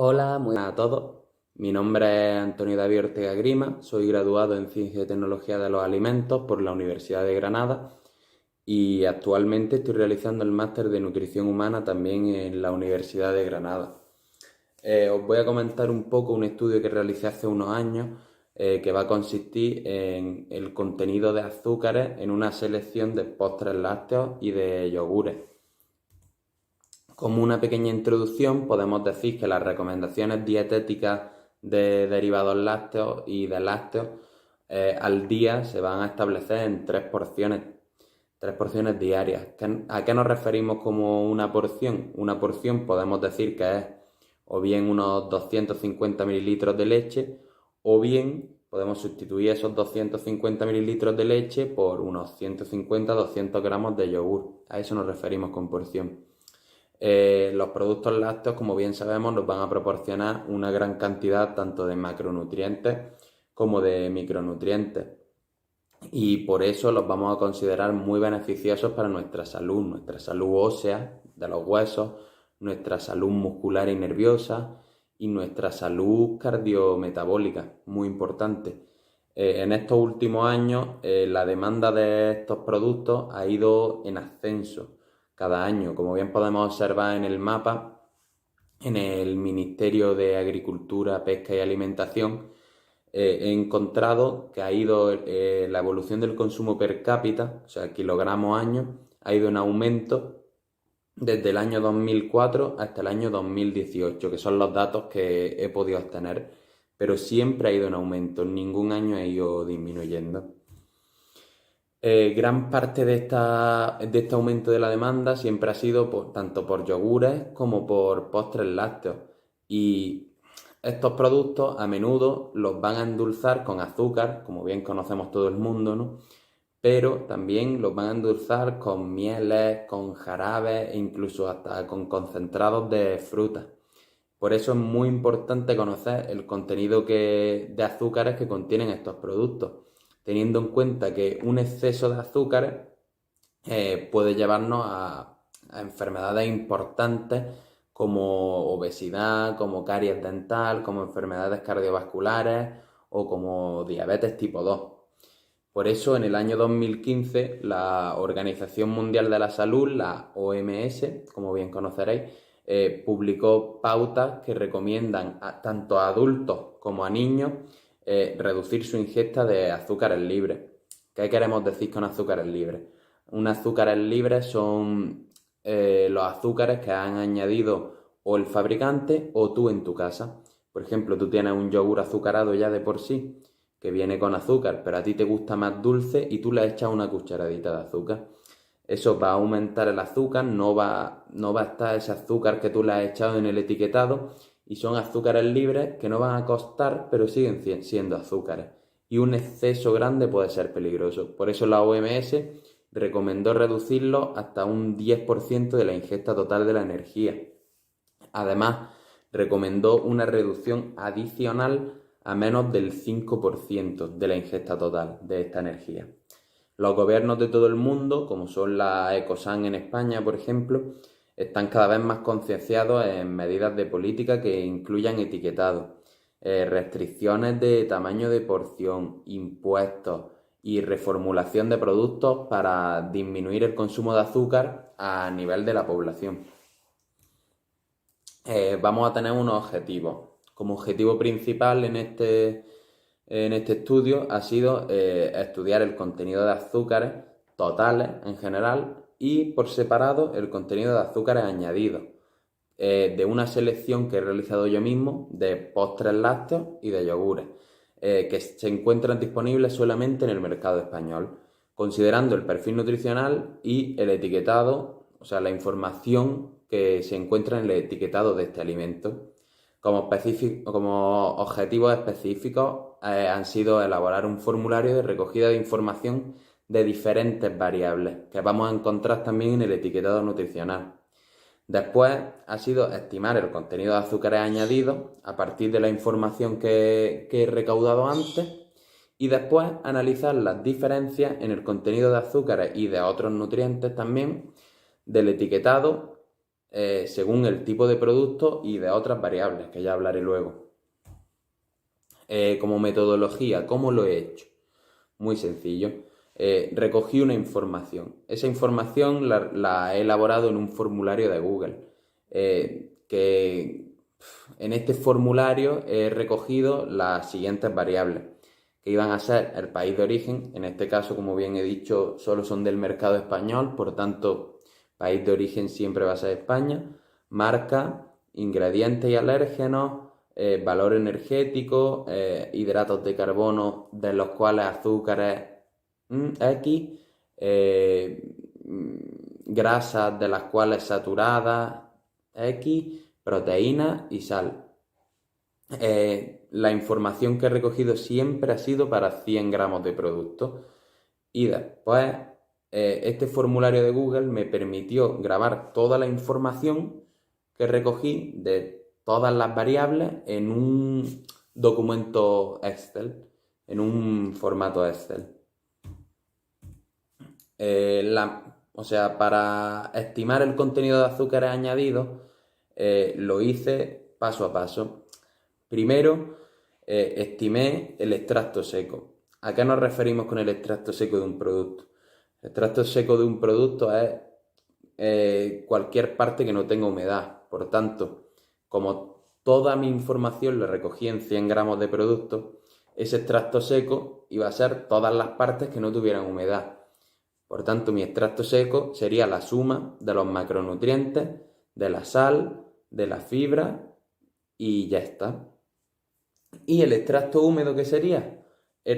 Hola, muy buenas a todos. Mi nombre es Antonio David Ortega Grima, soy graduado en Ciencia y Tecnología de los Alimentos por la Universidad de Granada y actualmente estoy realizando el máster de Nutrición Humana también en la Universidad de Granada. Os voy a comentar un poco un estudio que realicé hace unos años que va a consistir en el contenido de azúcares en una selección de postres lácteos y de yogures. Como una pequeña introducción, podemos decir que las recomendaciones dietéticas de derivados lácteos y de lácteos al día se van a establecer en tres porciones diarias. ¿A qué nos referimos como una porción? Una porción podemos decir que es o bien unos 250 mililitros de leche o bien podemos sustituir esos 250 mililitros de leche por unos 150-200 gramos de yogur. A eso nos referimos con porción. Los productos lácteos, como bien sabemos, nos van a proporcionar una gran cantidad tanto de macronutrientes como de micronutrientes y por eso los vamos a considerar muy beneficiosos para nuestra salud ósea, de los huesos, nuestra salud muscular y nerviosa y nuestra salud cardiometabólica, muy importante. En estos últimos años la demanda de estos productos ha ido en ascenso cada año. Como bien podemos observar en el mapa, en el Ministerio de Agricultura, Pesca y Alimentación, he encontrado que ha ido la evolución del consumo per cápita, o sea, kilogramos año, ha ido en aumento desde el año 2004 hasta el año 2018, que son los datos que he podido obtener, pero siempre ha ido en aumento, en ningún año ha ido disminuyendo. Gran parte de este aumento de la demanda siempre ha sido tanto por yogures como por postres lácteos. Y estos productos a menudo los van a endulzar con azúcar, como bien conocemos todo el mundo, ¿no? Pero también los van a endulzar con mieles, con jarabes e incluso hasta con concentrados de frutas. Por eso es muy importante conocer el contenido de azúcares que contienen estos productos, teniendo en cuenta que un exceso de azúcares puede llevarnos a enfermedades importantes como obesidad, como caries dental, como enfermedades cardiovasculares o como diabetes tipo 2. Por eso, en el año 2015, la Organización Mundial de la Salud, la OMS, como bien conoceréis, publicó pautas que recomiendan tanto a adultos como a niños reducir su ingesta de azúcares libres. ¿Qué queremos decir con azúcares libres? Unos azúcares libres son los azúcares que han añadido o el fabricante o tú en tu casa. Por ejemplo, tú tienes un yogur azucarado ya de por sí, que viene con azúcar, pero a ti te gusta más dulce y tú le echas una cucharadita de azúcar. Eso va a aumentar el azúcar, no va a estar ese azúcar que tú le has echado en el etiquetado y son azúcares libres que no van a costar, pero siguen siendo azúcares. Y un exceso grande puede ser peligroso. Por eso la OMS recomendó reducirlo hasta un 10% de la ingesta total de la energía. Además, recomendó una reducción adicional a menos del 5% de la ingesta total de esta energía. Los gobiernos de todo el mundo, como son la Ecosan en España, por ejemplo, están cada vez más concienciados en medidas de política que incluyan etiquetado, restricciones de tamaño de porción, impuestos y reformulación de productos para disminuir el consumo de azúcar a nivel de la población. Vamos a tener unos objetivos. Como objetivo principal en este estudio ha sido estudiar el contenido de azúcares totales en general y por separado el contenido de azúcares añadidos de una selección que he realizado yo mismo de postres lácteos y de yogures que se encuentran disponibles solamente en el mercado español, considerando el perfil nutricional y el etiquetado, o sea, la información que se encuentra en el etiquetado de este alimento. Como objetivos específicos han sido elaborar un formulario de recogida de información de diferentes variables que vamos a encontrar también en el etiquetado nutricional. Después ha sido estimar el contenido de azúcares añadidos a partir de la información que he recaudado antes y después analizar las diferencias en el contenido de azúcares y de otros nutrientes también del etiquetado según el tipo de producto y de otras variables, que ya hablaré luego. Como metodología, ¿cómo lo he hecho? Muy sencillo. Recogí una información. Esa información la he elaborado en un formulario de Google. Que en este formulario he recogido las siguientes variables, que iban a ser el país de origen. En este caso, como bien he dicho, solo son del mercado español, por tanto, país de origen siempre va a ser España. Marca, ingredientes y alérgenos, valor energético, hidratos de carbono, de los cuales azúcares X, grasas de las cuales saturadas X, proteínas y sal. La información que he recogido siempre ha sido para 100 gramos de producto. Y después, este formulario de Google me permitió grabar toda la información que recogí de todas las variables en un documento Excel, en un formato Excel. O sea, para estimar el contenido de azúcares añadidos, lo hice paso a paso. Primero, estimé el extracto seco. ¿A qué nos referimos con el extracto seco de un producto? El extracto seco de un producto es cualquier parte que no tenga humedad. Por tanto, como toda mi información la recogí en 100 gramos de producto, ese extracto seco iba a ser todas las partes que no tuvieran humedad. Por tanto, mi extracto seco sería la suma de los macronutrientes, de la sal, de la fibra y ya está. ¿Y el extracto húmedo qué sería?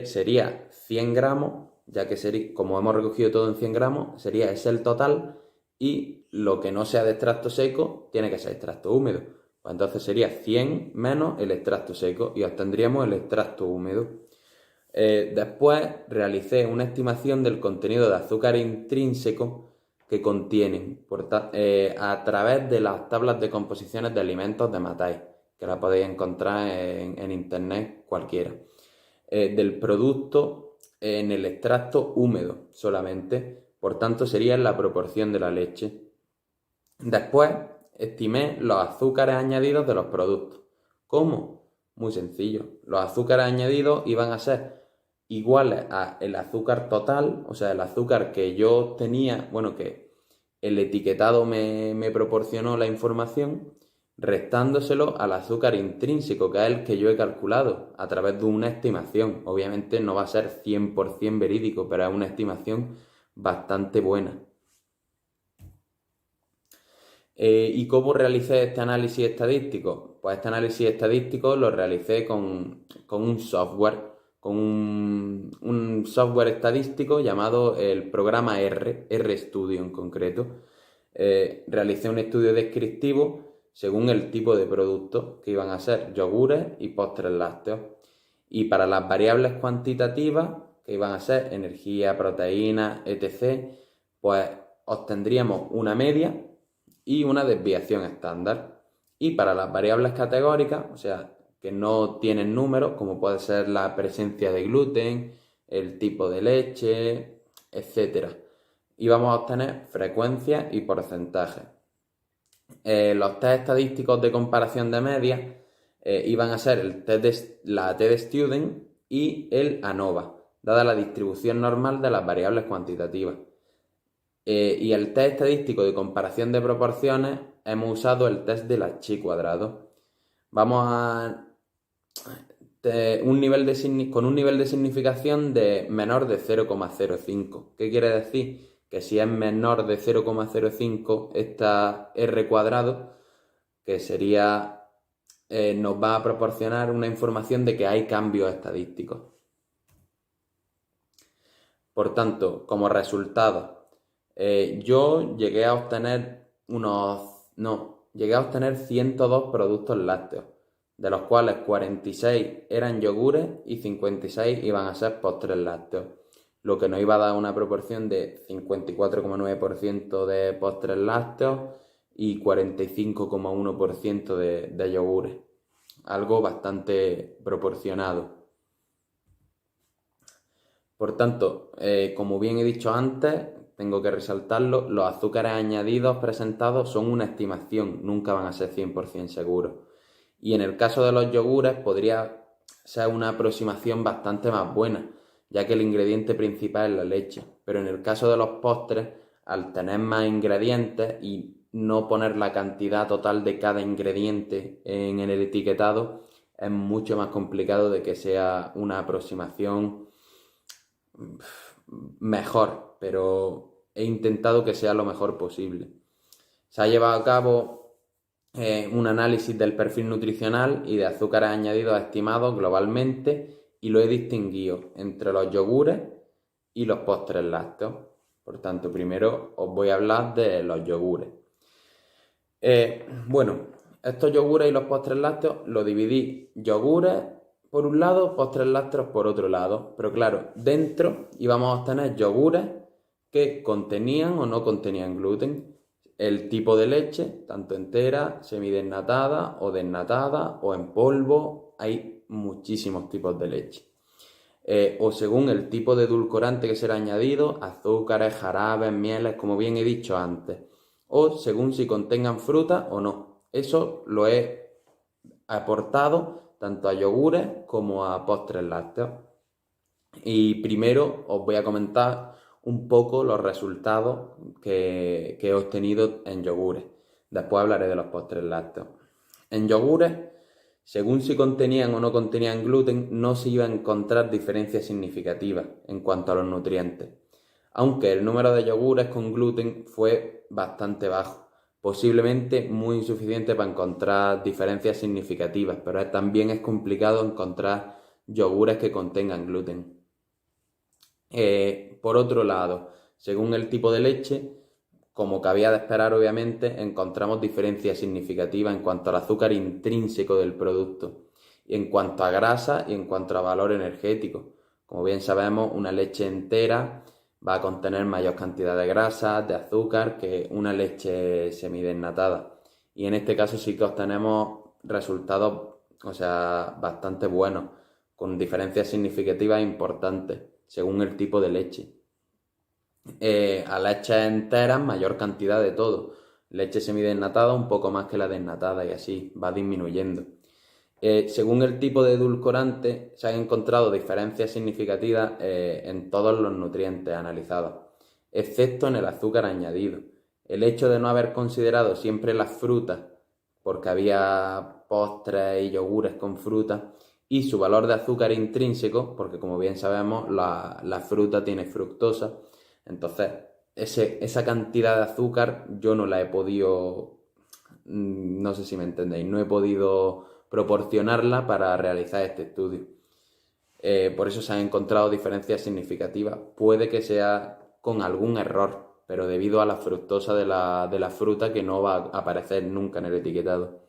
Sería 100 gramos, ya que sería, como hemos recogido todo en 100 gramos, sería ese el total, y lo que no sea de extracto seco tiene que ser extracto húmedo. Pues entonces sería 100 menos el extracto seco y obtendríamos el extracto húmedo. Después realicé una estimación del contenido de azúcar intrínseco que contienen a través de las tablas de composiciones de alimentos de Matai, que la podéis encontrar en internet cualquiera. Del producto en el extracto húmedo solamente, por tanto sería en la proporción de la leche. Después estimé los azúcares añadidos de los productos. ¿Cómo? Muy sencillo. Los azúcares añadidos iban a ser iguales a el azúcar total, o sea, el azúcar que yo tenía, bueno, que el etiquetado me proporcionó la información, restándoselo al azúcar intrínseco, que es el que yo he calculado a través de una estimación. Obviamente no va a ser 100% verídico, pero es una estimación bastante buena. ¿Y cómo realicé este análisis estadístico? Pues este análisis estadístico lo realicé con un software, con un software estadístico llamado el programa RStudio en concreto. Realicé un estudio descriptivo según el tipo de producto, que iban a ser yogures y postres lácteos. Y para las variables cuantitativas, que iban a ser energía, proteínas, etc., pues obtendríamos una media y una desviación estándar. Y para las variables categóricas, o sea, que no tienen números, como puede ser la presencia de gluten, el tipo de leche, etc., íbamos a obtener frecuencia y porcentaje. Los test estadísticos de comparación de medias iban a ser la TD-Student y el ANOVA, dada la distribución normal de las variables cuantitativas. Y el test estadístico de comparación de proporciones hemos usado el test de la chi cuadrado. Vamos a con un nivel de significación de menor de 0,05. ¿Qué quiere decir? Que si es menor de 0,05 esta R cuadrado, que sería, nos va a proporcionar una información de que hay cambios estadísticos. Por tanto, como resultado, yo llegué a obtener 102 productos lácteos, de los cuales 46 eran yogures y 56 iban a ser postres lácteos, lo que nos iba a dar una proporción de 54,9% de postres lácteos y 45,1% de yogures, algo bastante proporcionado. Por tanto, como bien he dicho antes, tengo que resaltarlo, los azúcares añadidos presentados son una estimación, nunca van a ser 100% seguros. Y en el caso de los yogures podría ser una aproximación bastante más buena, ya que el ingrediente principal es la leche. Pero en el caso de los postres, al tener más ingredientes y no poner la cantidad total de cada ingrediente en el etiquetado, es mucho más complicado de que sea una aproximación mejor, pero he intentado que sea lo mejor posible. Se ha llevado a cabo un análisis del perfil nutricional y de azúcares añadidos estimados globalmente y lo he distinguido entre los yogures y los postres lácteos. Por tanto, primero os voy a hablar de los yogures. Bueno, estos yogures y los postres lácteos los dividí yogures por un lado, postres lácteos por otro lado. Pero claro, dentro íbamos a obtener yogures que contenían o no contenían gluten, el tipo de leche, tanto entera, semidesnatada o desnatada o en polvo, hay muchísimos tipos de leche. O según el tipo de edulcorante que será añadido, azúcares, jarabes, mieles, como bien he dicho antes. O según si contengan fruta o no. Eso lo he aportado tanto a yogures como a postres lácteos. Y primero os voy a comentar un poco los resultados que he obtenido en yogures. Después hablaré de los postres lácteos. En yogures, según si contenían o no contenían gluten, no se iba a encontrar diferencias significativas en cuanto a los nutrientes, aunque el número de yogures con gluten fue bastante bajo, posiblemente muy insuficiente para encontrar diferencias significativas, pero también es complicado encontrar yogures que contengan gluten. Por otro lado, según el tipo de leche, como cabía de esperar obviamente, encontramos diferencias significativas en cuanto al azúcar intrínseco del producto, y en cuanto a grasa y en cuanto a valor energético. Como bien sabemos, una leche entera va a contener mayor cantidad de grasa, de azúcar, que una leche semidesnatada. Y en este caso sí que obtenemos resultados, bastante buenos, con diferencias significativas importantes, según el tipo de leche. A leches enteras, mayor cantidad de todo. Leche semidesnatada un poco más que la desnatada y así va disminuyendo. Según el tipo de edulcorante, se han encontrado diferencias significativas en todos los nutrientes analizados, excepto en el azúcar añadido. El hecho de no haber considerado siempre las frutas, porque había postres y yogures con fruta, y su valor de azúcar intrínseco, porque como bien sabemos, la fruta tiene fructosa. Entonces, esa cantidad de azúcar yo no la he podido, no sé si me entendéis, no he podido proporcionarla para realizar este estudio. Por eso se han encontrado diferencias significativas. Puede que sea con algún error, pero debido a la fructosa de la fruta que no va a aparecer nunca en el etiquetado.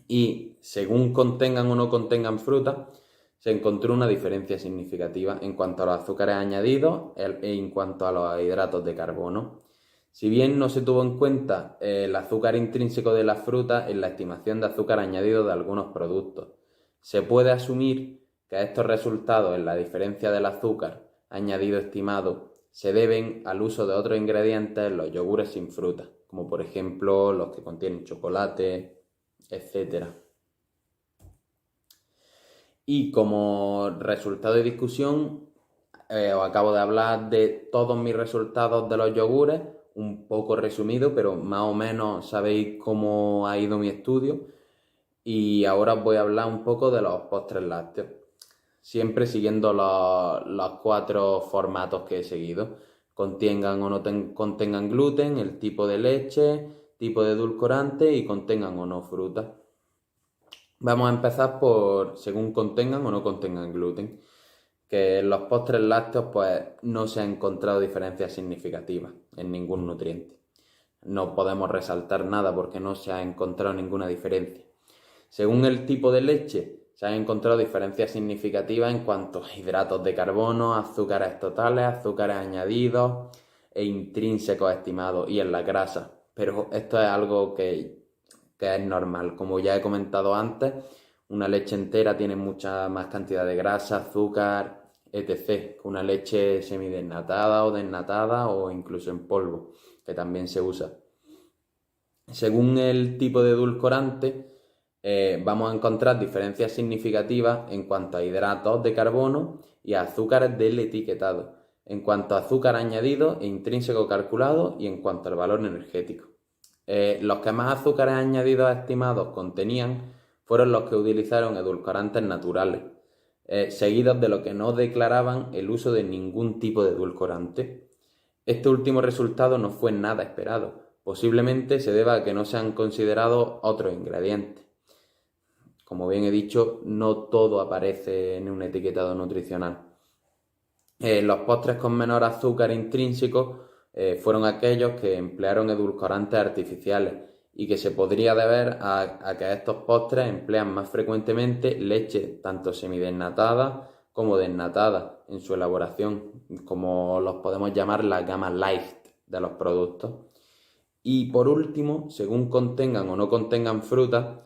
Y según contengan o no contengan fruta, se encontró una diferencia significativa en cuanto a los azúcares añadidos e en cuanto a los hidratos de carbono. Si bien no se tuvo en cuenta el azúcar intrínseco de las frutas en la estimación de azúcar añadido de algunos productos, se puede asumir que estos resultados en la diferencia del azúcar añadido estimado se deben al uso de otros ingredientes en los yogures sin fruta, como por ejemplo los que contienen chocolate, etc. Y como resultado de discusión, os acabo de hablar de todos mis resultados de los yogures, un poco resumido, pero más o menos sabéis cómo ha ido mi estudio. Y ahora os voy a hablar un poco de los postres lácteos, siempre siguiendo los 4 formatos que he seguido. Contengan o no contengan gluten, el tipo de leche, tipo de edulcorante y contengan o no fruta. Vamos a empezar por según contengan o no contengan gluten, que en los postres lácteos pues no se han encontrado diferencias significativas en ningún nutriente. No podemos resaltar nada porque no se ha encontrado ninguna diferencia. Según el tipo de leche, se han encontrado diferencias significativas en cuanto a hidratos de carbono, azúcares totales, azúcares añadidos e intrínsecos estimados y en la grasa. Pero esto es algo que es normal. Como ya he comentado antes, una leche entera tiene mucha más cantidad de grasa, azúcar etc. Una leche semidesnatada o desnatada o incluso en polvo, que también se usa. Según el tipo de edulcorante, vamos a encontrar diferencias significativas en cuanto a hidratos de carbono y a azúcares del etiquetado, en cuanto a azúcar añadido e intrínseco calculado y en cuanto al valor energético. Los que más azúcares añadidos estimados contenían fueron los que utilizaron edulcorantes naturales, seguidos de los que no declaraban el uso de ningún tipo de edulcorante. Este último resultado no fue nada esperado, posiblemente se deba a que no se han considerado otros ingredientes. Como bien he dicho, no todo aparece en un etiquetado nutricional. Los postres con menor azúcar intrínseco fueron aquellos que emplearon edulcorantes artificiales y que se podría deber a que estos postres emplean más frecuentemente leche tanto semidesnatada como desnatada en su elaboración, como los podemos llamar la gama light de los productos. Y por último, según contengan o no contengan fruta,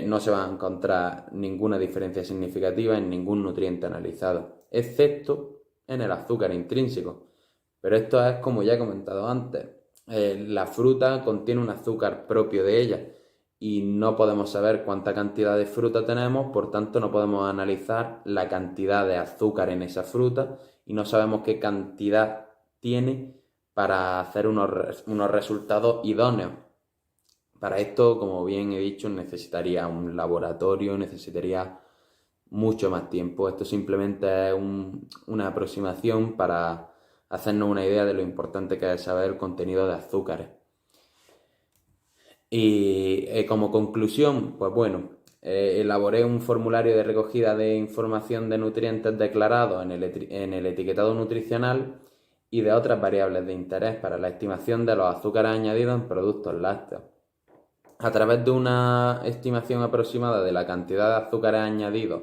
no se va a encontrar ninguna diferencia significativa en ningún nutriente analizado, excepto en el azúcar intrínseco. Pero esto es como ya he comentado antes. La fruta contiene un azúcar propio de ella y no podemos saber cuánta cantidad de fruta tenemos, por tanto no podemos analizar la cantidad de azúcar en esa fruta y no sabemos qué cantidad tiene para hacer unos resultados idóneos. Para esto, como bien he dicho, necesitaría un laboratorio, necesitaría mucho más tiempo. Esto simplemente es una aproximación para hacernos una idea de lo importante que es saber el contenido de azúcares. Y como conclusión, pues bueno, elaboré un formulario de recogida de información de nutrientes declarados en el etiquetado nutricional y de otras variables de interés para la estimación de los azúcares añadidos en productos lácteos. A través de una estimación aproximada de la cantidad de azúcares añadidos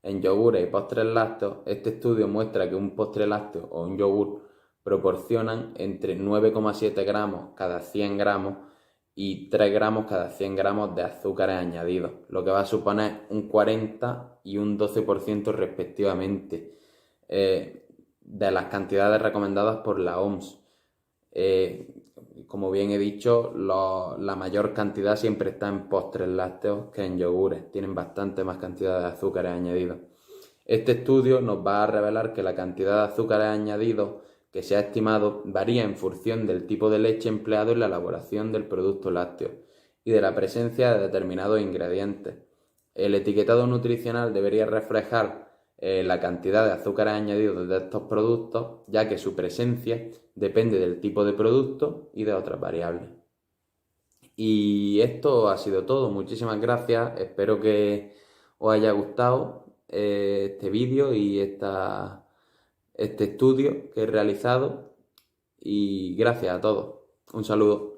en yogures y postres lácteos, este estudio muestra que un postre lácteo o un yogur proporcionan entre 9,7 gramos cada 100 gramos y 3 gramos cada 100 gramos de azúcares añadidos, lo que va a suponer un 40 y un 12% respectivamente de las cantidades recomendadas por la OMS. Como bien he dicho, la mayor cantidad siempre está en postres lácteos que en yogures, tienen bastante más cantidad de azúcares añadidos. Este estudio nos va a revelar que la cantidad de azúcares añadidos que se ha estimado varía en función del tipo de leche empleado en la elaboración del producto lácteo y de la presencia de determinados ingredientes. El etiquetado nutricional debería reflejar la cantidad de azúcares añadidos de estos productos, ya que su presencia depende del tipo de producto y de otras variables. Y esto ha sido todo. Muchísimas gracias. Espero que os haya gustado este vídeo y este estudio que he realizado. Y gracias a todos. Un saludo.